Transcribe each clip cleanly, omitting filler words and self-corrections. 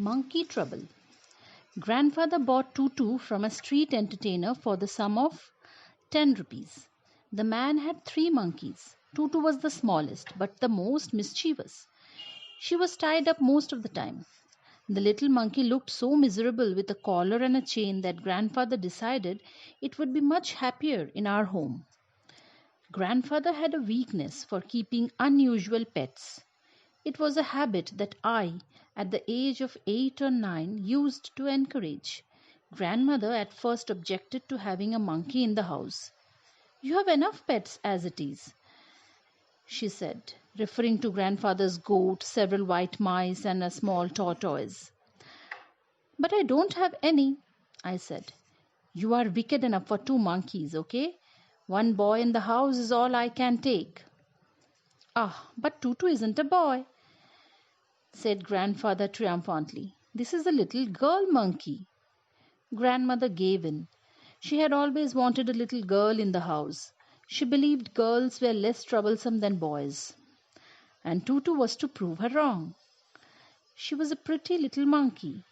Monkey Trouble. Grandfather bought Tutu from a street entertainer for the sum of 10 rupees. The man had three monkeys. Tutu was the smallest, but the most mischievous. She was tied up most of the time. The little monkey looked so miserable with a collar and a chain that grandfather decided it would be much happier in our home. Grandfather had a weakness for keeping unusual pets. It was a habit that I, at the age of 8 or 9, used to encourage. Grandmother at first objected to having a monkey in the house. "You have enough pets as it is," she said, referring to grandfather's goat, several white mice, and a small tortoise. "But I don't have any," I said. "You are wicked enough for two monkeys, okay? One boy in the house is all I can take." "Ah, but Tutu isn't a boy," said grandfather triumphantly. "This is a little girl monkey." Grandmother gave in. She had always wanted a little girl in the house. She believed girls were less troublesome than boys. And Tutu was to prove her wrong. She was a pretty little monkey.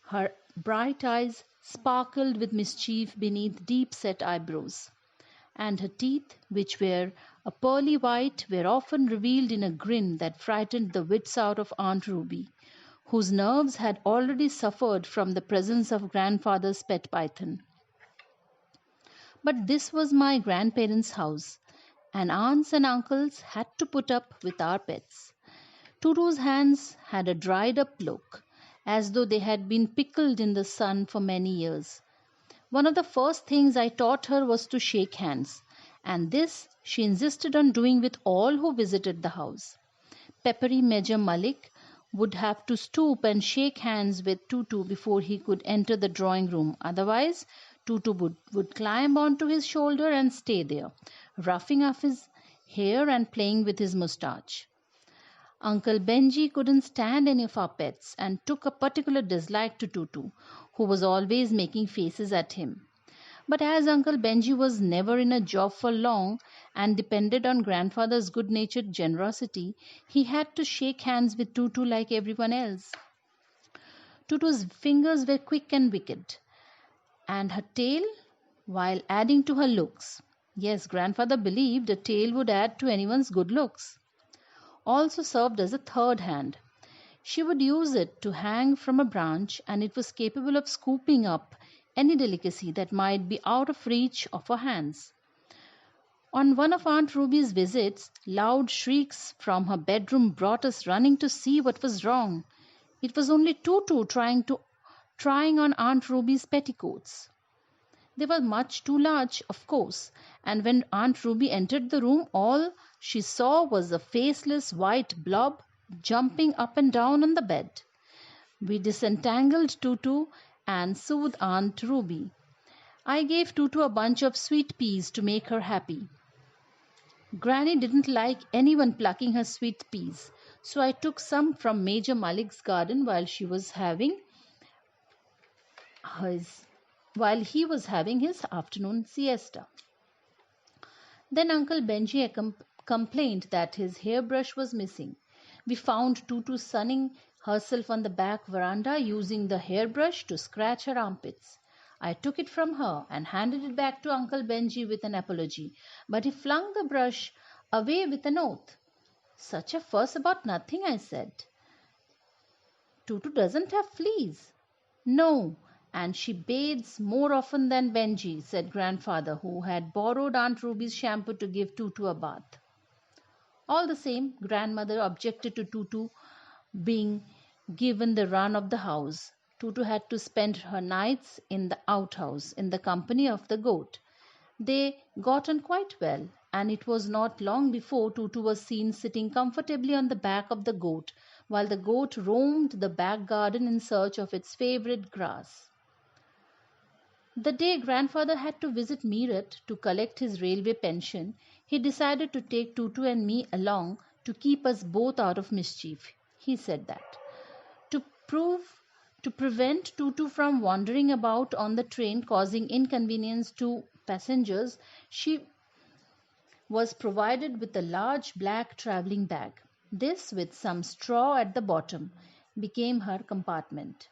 Her bright eyes sparkled with mischief beneath deep-set eyebrows, and her teeth, which were a pearly white, were often revealed in a grin that frightened the wits out of Aunt Ruby, whose nerves had already suffered from the presence of grandfather's pet python. But this was my grandparents' house, and aunts and uncles had to put up with our pets. Tutu's hands had a dried up look, as though they had been pickled in the sun for many years. One of the first things I taught her was to shake hands, and this she insisted on doing with all who visited the house. Peppery Major Malik would have to stoop and shake hands with Tutu before he could enter the drawing room. Otherwise, Tutu would climb onto his shoulder and stay there, roughing up his hair and playing with his moustache. Uncle Benji couldn't stand any of our pets and took a particular dislike to Tutu, who was always making faces at him. But as Uncle Benji was never in a job for long and depended on grandfather's good-natured generosity, he had to shake hands with Tutu like everyone else. Tutu's fingers were quick and wicked, and her tail, while adding to her looks. Yes, grandfather believed a tail would add to anyone's good looks. Also served as a third hand. She would use it to hang from a branch, and it was capable of scooping up any delicacy that might be out of reach of her hands. On one of Aunt Ruby's visits, loud shrieks from her bedroom brought us running to see what was wrong. It was only Tutu trying on Aunt Ruby's petticoats. They were much too large, of course, and when Aunt Ruby entered the room, all she saw was a faceless white blob jumping up and down on the bed. We disentangled Tutu and soothed Aunt Ruby. I gave Tutu a bunch of sweet peas to make her happy. Granny didn't like anyone plucking her sweet peas, so I took some from Major Malik's garden while he was having his afternoon siesta. Then Uncle Benji complained that his hairbrush was missing. We found Tutu sunning herself on the back veranda using the hairbrush to scratch her armpits. I took it from her and handed it back to Uncle Benji with an apology, but he flung the brush away with an oath. "Such a fuss about nothing," I said. "Tutu doesn't have fleas." "No, and she bathes more often than Benji," said grandfather, who had borrowed Aunt Ruby's shampoo to give Tutu a bath. All the same, grandmother objected to Tutu being given the run of the house. Tutu had to spend her nights in the outhouse in the company of the goat. They got on quite well, and it was not long before Tutu was seen sitting comfortably on the back of the goat, while the goat roamed the back garden in search of its favorite grass. The day grandfather had to visit Meerut to collect his railway pension, he decided to take Tutu and me along to keep us both out of mischief. He said that to prevent Tutu from wandering about on the train causing inconvenience to passengers, she was provided with a large black travelling bag. This with some straw at the bottom became her compartment.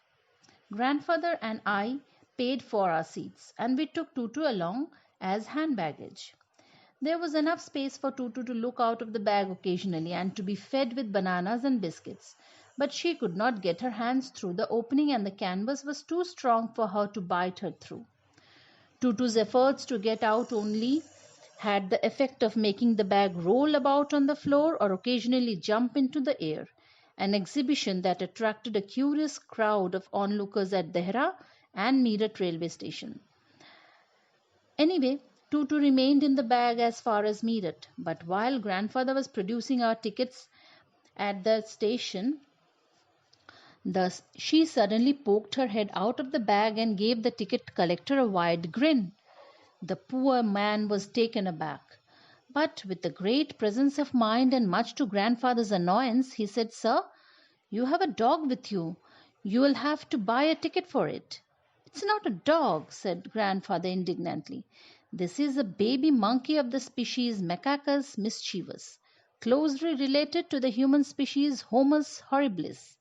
Grandfather and I paid for our seats, and we took Tutu along as hand baggage. There was enough space for Tutu to look out of the bag occasionally and to be fed with bananas and biscuits, but she could not get her hands through the opening and the canvas was too strong for her to bite her through. Tutu's efforts to get out only had the effect of making the bag roll about on the floor or occasionally jump into the air, an exhibition that attracted a curious crowd of onlookers at Dehra and Meerut railway station. Anyway, Tutu remained in the bag as far as Meerut, but while grandfather was producing our tickets at the station, she suddenly poked her head out of the bag and gave the ticket collector a wide grin. The poor man was taken aback. But with a great presence of mind and much to grandfather's annoyance, he said, "Sir, you have a dog with you. You will have to buy a ticket for it." "It's not a dog," said grandfather indignantly. "This is a baby monkey of the species Macacus mischievus, closely related to the human species Homus horribilis,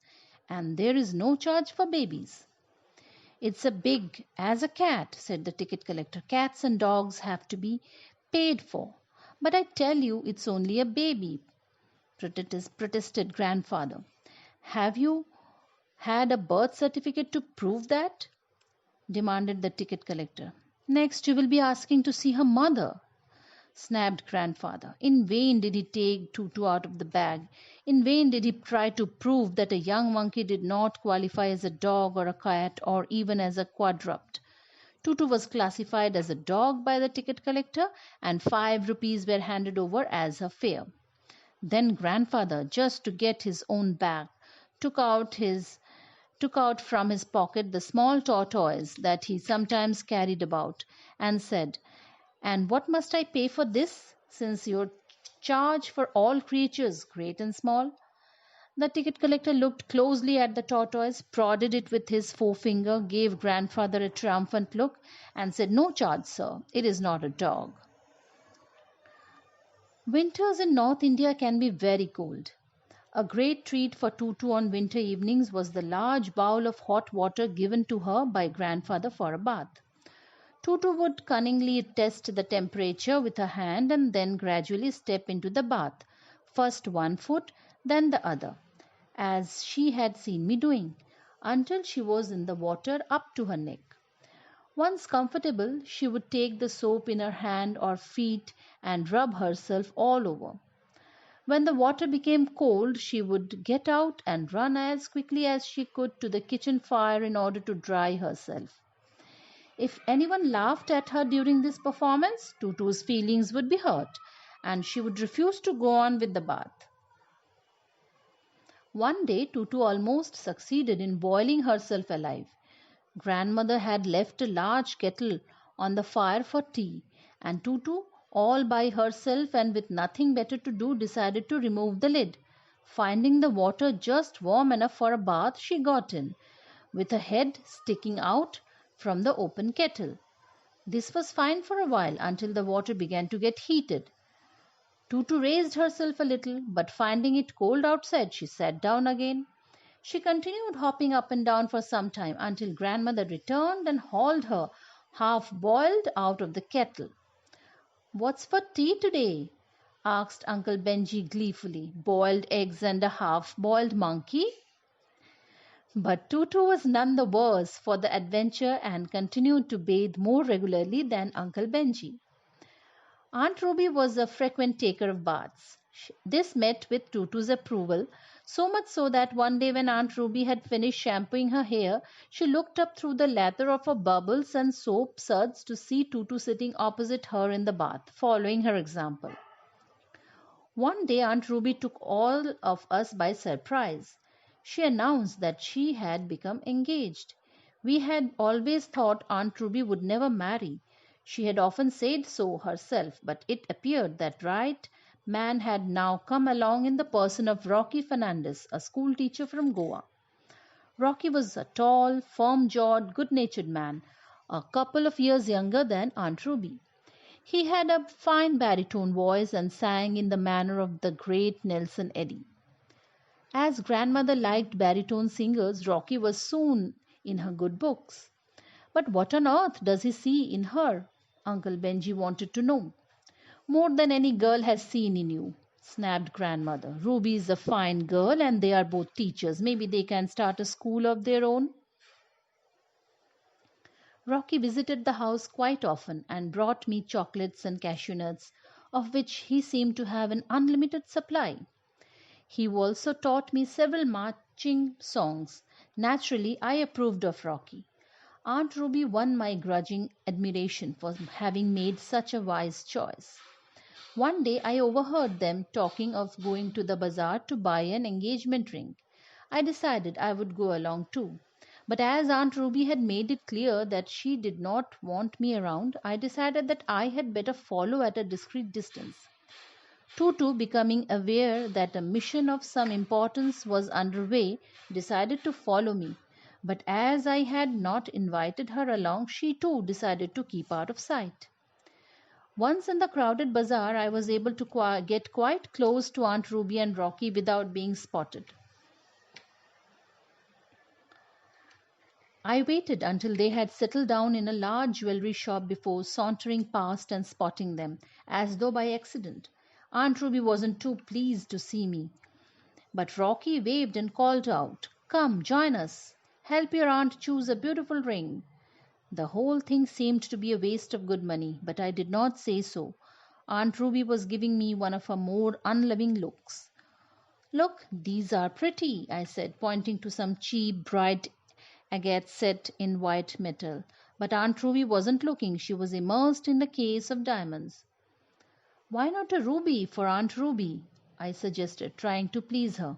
and there is no charge for babies." "It's as big as a cat," said the ticket collector. "Cats and dogs have to be paid for." "But I tell you, it's only a baby," protested grandfather. "Have you had a birth certificate to prove that?" demanded the ticket collector. "Next, you will be asking to see her mother," snapped grandfather. In vain did he take Tutu out of the bag. In vain did he try to prove that a young monkey did not qualify as a dog or a cat or even as a quadruped. Tutu was classified as a dog by the ticket collector, and 5 rupees were handed over as her fare. Then grandfather, just to get his own back, took out from his pocket the small tortoise that he sometimes carried about, and said, "And what must I pay for this, since you charge for all creatures, great and small?" The ticket collector looked closely at the tortoise, prodded it with his forefinger, gave grandfather a triumphant look, and said, "No charge, sir. It is not a dog." Winters in North India can be very cold. A great treat for Tutu on winter evenings was the large bowl of hot water given to her by grandfather for a bath. Tutu would cunningly test the temperature with her hand and then gradually step into the bath, first one foot, then the other, as she had seen me doing, until she was in the water up to her neck. Once comfortable, she would take the soap in her hand or feet and rub herself all over. When the water became cold, she would get out and run as quickly as she could to the kitchen fire in order to dry herself. If anyone laughed at her during this performance, Tutu's feelings would be hurt, and she would refuse to go on with the bath. One day, Tutu almost succeeded in boiling herself alive. Grandmother had left a large kettle on the fire for tea, and Tutu, all by herself and with nothing better to do, decided to remove the lid. Finding the water just warm enough for a bath, she got in, with her head sticking out from the open kettle. This was fine for a while until the water began to get heated. Tutu raised herself a little, but finding it cold outside, she sat down again. She continued hopping up and down for some time until grandmother returned and hauled her, half boiled, out of the kettle. "What's for tea today?" asked Uncle Benji gleefully. "Boiled eggs and a half-boiled monkey?" But Tutu was none the worse for the adventure and continued to bathe more regularly than Uncle Benji. Aunt Ruby was a frequent taker of baths. This met with Tutu's approval, so much so that one day when Aunt Ruby had finished shampooing her hair, she looked up through the lather of her bubbles and soap suds to see Tutu sitting opposite her in the bath, following her example. One day Aunt Ruby took all of us by surprise. She announced that she had become engaged. We had always thought Aunt Ruby would never marry. She had often said so herself, but it appeared that right man had now come along in the person of Rocky Fernandez, a school teacher from Goa. Rocky was a tall, firm-jawed, good-natured man, a couple of years younger than Aunt Ruby. He had a fine baritone voice and sang in the manner of the great Nelson Eddy. As grandmother liked baritone singers, Rocky was soon in her good books. But what on earth does he see in her? Uncle Benji wanted to know. More than any girl has seen in you, snapped grandmother. Ruby is a fine girl and they are both teachers. Maybe they can start a school of their own. Rocky visited the house quite often and brought me chocolates and cashew nuts, of which he seemed to have an unlimited supply. He also taught me several marching songs. Naturally, I approved of Rocky. Aunt Ruby won my grudging admiration for having made such a wise choice. One day I overheard them talking of going to the bazaar to buy an engagement ring. I decided I would go along too. But as Aunt Ruby had made it clear that she did not want me around, I decided that I had better follow at a discreet distance. Tutu, becoming aware that a mission of some importance was underway, decided to follow me. But as I had not invited her along, she too decided to keep out of sight. Once in the crowded bazaar, I was able to get quite close to Aunt Ruby and Rocky without being spotted. I waited until they had settled down in a large jewelry shop before sauntering past and spotting them, as though by accident. Aunt Ruby wasn't too pleased to see me, but Rocky waved and called out, "Come, join us. Help your aunt choose a beautiful ring." The whole thing seemed to be a waste of good money, but I did not say so. Aunt Ruby was giving me one of her more unloving looks. "Look, these are pretty," I said, pointing to some cheap, bright agate set in white metal. But Aunt Ruby wasn't looking. She was immersed in a case of diamonds. "Why not a ruby for Aunt Ruby?" I suggested, trying to please her.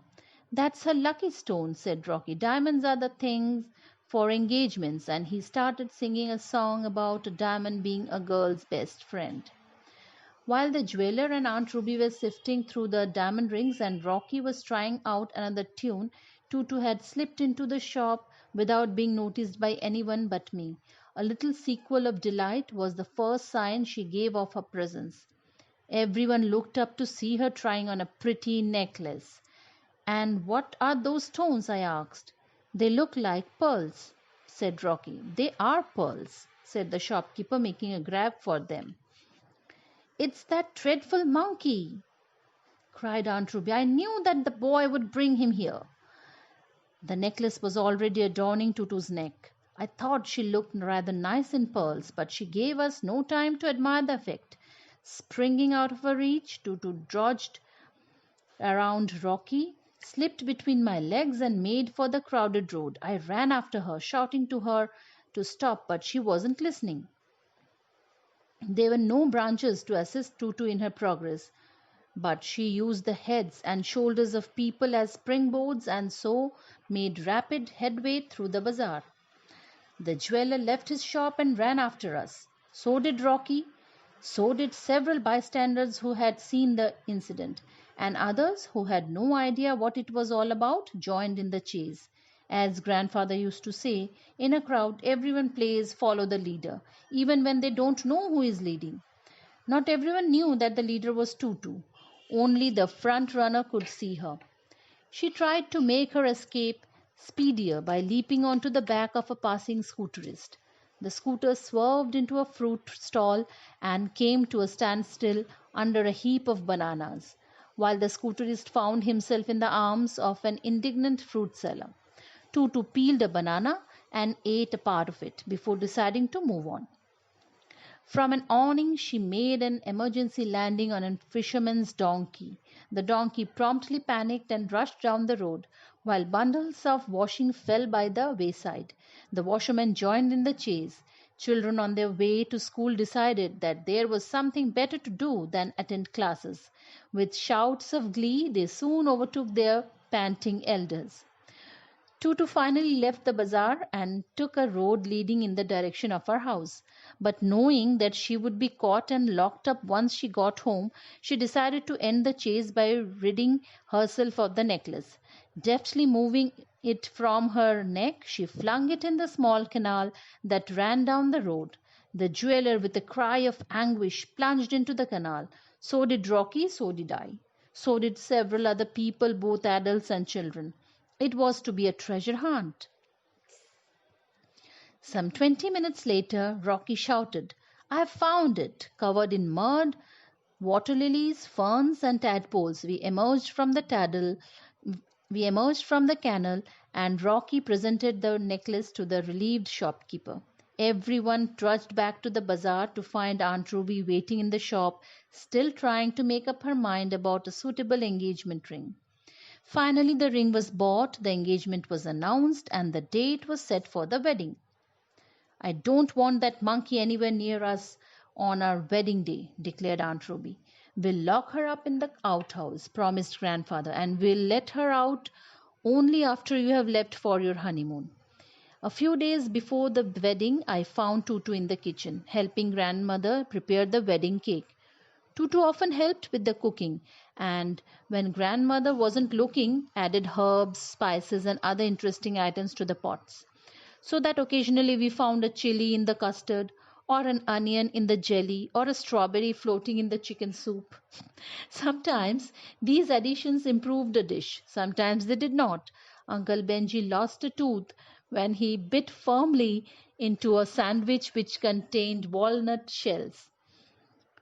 "That's her lucky stone," said Rocky. "Diamonds are the things for engagements," and he started singing a song about a diamond being a girl's best friend. While the jeweler and Aunt Ruby were sifting through the diamond rings and Rocky was trying out another tune, Tutu had slipped into the shop without being noticed by anyone but me. A little sequel of delight was the first sign she gave of her presence. Everyone looked up to see her trying on a pretty necklace. "And what are those stones?" I asked. "They look like pearls," said Rocky. "They are pearls," said the shopkeeper, making a grab for them. "It's that dreadful monkey!" cried Aunt Ruby. "I knew that the boy would bring him here." The necklace was already adorning Tutu's neck. I thought she looked rather nice in pearls, but she gave us no time to admire the effect. Springing out of her reach, Tutu dodged around Rocky, slipped between my legs, and made for the crowded road. I ran after her, shouting to her to stop, but she wasn't listening. There were no branches to assist Tutu in her progress, but she used the heads and shoulders of people as springboards and so made rapid headway through the bazaar. The jeweler left his shop and ran after us. So did Rocky. So did several bystanders who had seen the incident, and others who had no idea what it was all about joined in the chase. As grandfather used to say, in a crowd everyone plays follow the leader, even when they don't know who is leading. Not everyone knew that the leader was Tutu. Only the front runner could see her. She tried to make her escape speedier by leaping onto the back of a passing scooterist. The scooter swerved into a fruit stall and came to a standstill under a heap of bananas, while the scooterist found himself in the arms of an indignant fruit seller. Tutu peeled a banana and ate a part of it before deciding to move on. From an awning, she made an emergency landing on a fisherman's donkey. The donkey promptly panicked and rushed down the road, while bundles of washing fell by the wayside. The washermen joined in the chase. Children on their way to school decided that there was something better to do than attend classes. With shouts of glee, they soon overtook their panting elders. Tutu finally left the bazaar and took a road leading in the direction of her house. But knowing that she would be caught and locked up once she got home, she decided to end the chase by ridding herself of the necklace. Deftly moving it from her neck, she flung it in the small canal that ran down the road. The jeweler, with a cry of anguish, plunged into the canal. So did Rocky, so did I. So did several other people, both adults and children. It was to be a treasure hunt. Some 20 minutes later, Rocky shouted, "I have found it!" Covered in mud, water lilies, ferns, and tadpoles, we emerged from the canal, and Rocky presented the necklace to the relieved shopkeeper. Everyone trudged back to the bazaar to find Aunt Ruby waiting in the shop, still trying to make up her mind about a suitable engagement ring. Finally, the ring was bought, the engagement was announced, and the date was set for the wedding. "I don't want that monkey anywhere near us on our wedding day," declared Aunt Ruby. "We'll lock her up in the outhouse," promised Grandfather, "and we'll let her out only after you have left for your honeymoon." A few days before the wedding, I found Tutu in the kitchen, helping Grandmother prepare the wedding cake. Tutu often helped with the cooking, and when Grandmother wasn't looking, added herbs, spices, and other interesting items to the pots, so that occasionally we found a chili in the custard, or an onion in the jelly, or a strawberry floating in the chicken soup. Sometimes these additions improved a dish, sometimes they did not. Uncle Benji lost a tooth when he bit firmly into a sandwich which contained walnut shells.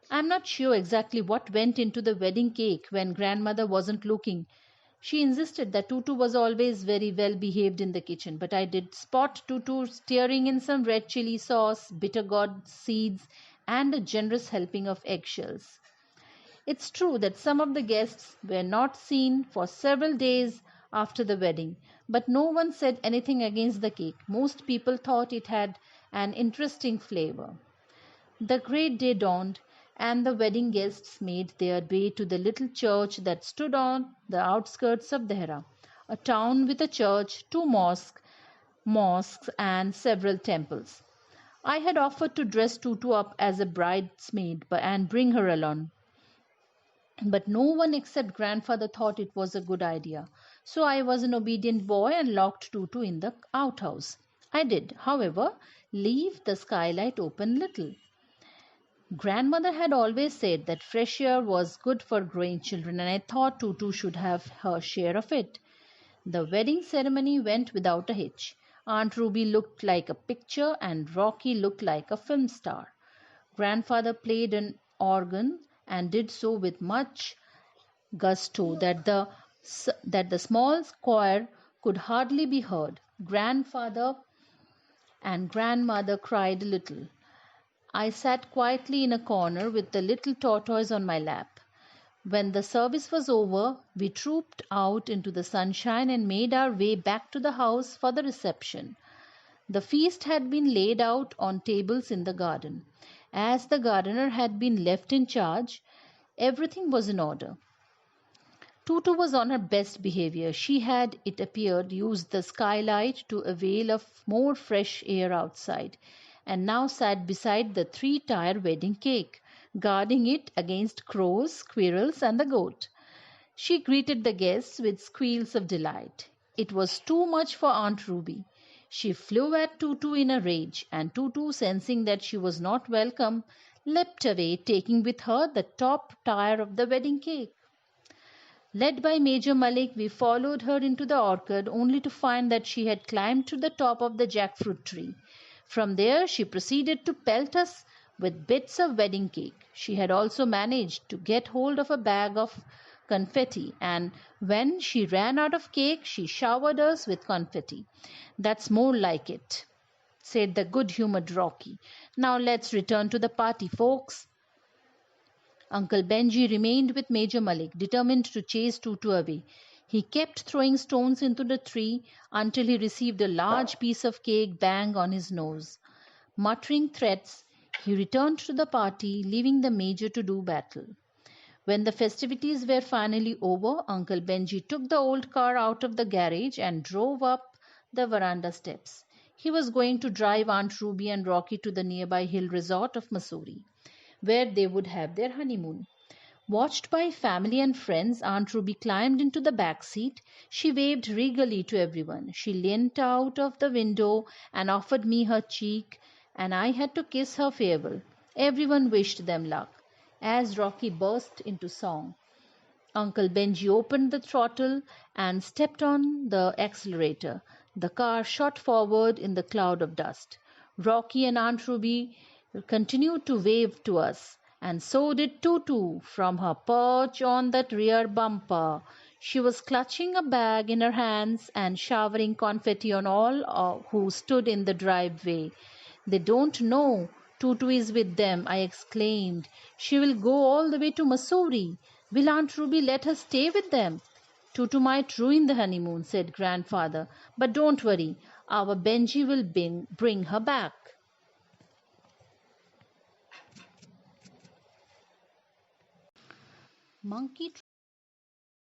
I'm not sure exactly what went into the wedding cake when Grandmother wasn't looking. She insisted that Tutu was always very well behaved in the kitchen, but I did spot Tutu stirring in some red chili sauce, bitter gourd seeds, and a generous helping of eggshells. It's true that some of the guests were not seen for several days after the wedding, but no one said anything against the cake. Most people thought it had an interesting flavor. The great day dawned, and the wedding guests made their way to the little church that stood on the outskirts of Dehra, a town with a church, two mosques, and several temples. I had offered to dress Tutu up as a bridesmaid and bring her along, but no one except Grandfather thought it was a good idea. So I was an obedient boy and locked Tutu in the outhouse. I did, however, leave the skylight open little. Grandmother had always said that fresh air was good for growing children, and I thought Tutu should have her share of it. The wedding ceremony went without a hitch. Aunt Ruby looked like a picture, and Rocky looked like a film star. Grandfather played an organ and did so with much gusto that the small choir could hardly be heard. Grandfather and Grandmother cried a little. I sat quietly in a corner with the little tortoise on my lap. When the service was over, we trooped out into the sunshine and made our way back to the house for the reception. The feast had been laid out on tables in the garden. As the gardener had been left in charge, everything was in order. Tutu was on her best behavior. She had, it appeared, used the skylight to avail of more fresh air outside, and now sat beside the three-tier wedding cake, guarding it against crows, squirrels, and the goat. She greeted the guests with squeals of delight. It was too much for Aunt Ruby. She flew at Tutu in a rage, and Tutu, sensing that she was not welcome, leapt away, taking with her the top tier of the wedding cake. Led by Major Malik, we followed her into the orchard, only to find that she had climbed to the top of the jackfruit tree. From there, she proceeded to pelt us with bits of wedding cake. She had also managed to get hold of a bag of confetti, and when she ran out of cake, she showered us with confetti. "That's more like it," said the good-humored Rocky. "Now let's return to the party, folks." Uncle Benji remained with Major Malik, determined to chase Tutu away. He kept throwing stones into the tree until he received a large piece of cake bang on his nose. Muttering threats, he returned to the party, leaving the Major to do battle. When the festivities were finally over, Uncle Benji took the old car out of the garage and drove up the veranda steps. He was going to drive Aunt Ruby and Rocky to the nearby hill resort of Mussoorie, where they would have their honeymoon. Watched by family and friends, Aunt Ruby climbed into the back seat. She waved regally to everyone. She leant out of the window and offered me her cheek, and I had to kiss her farewell. Everyone wished them luck. As Rocky burst into song, Uncle Benji opened the throttle and stepped on the accelerator. The car shot forward in the cloud of dust. Rocky and Aunt Ruby continued to wave to us, and so did Tutu from her perch on that rear bumper. She was clutching a bag in her hands and showering confetti on all who stood in the driveway. "They don't know Tutu is with them," I exclaimed. "She will go all the way to Mussoorie. Will Aunt Ruby let her stay with them?" "Tutu might ruin the honeymoon," said grandfather. "But don't worry, our Benji will bring her back." Monkey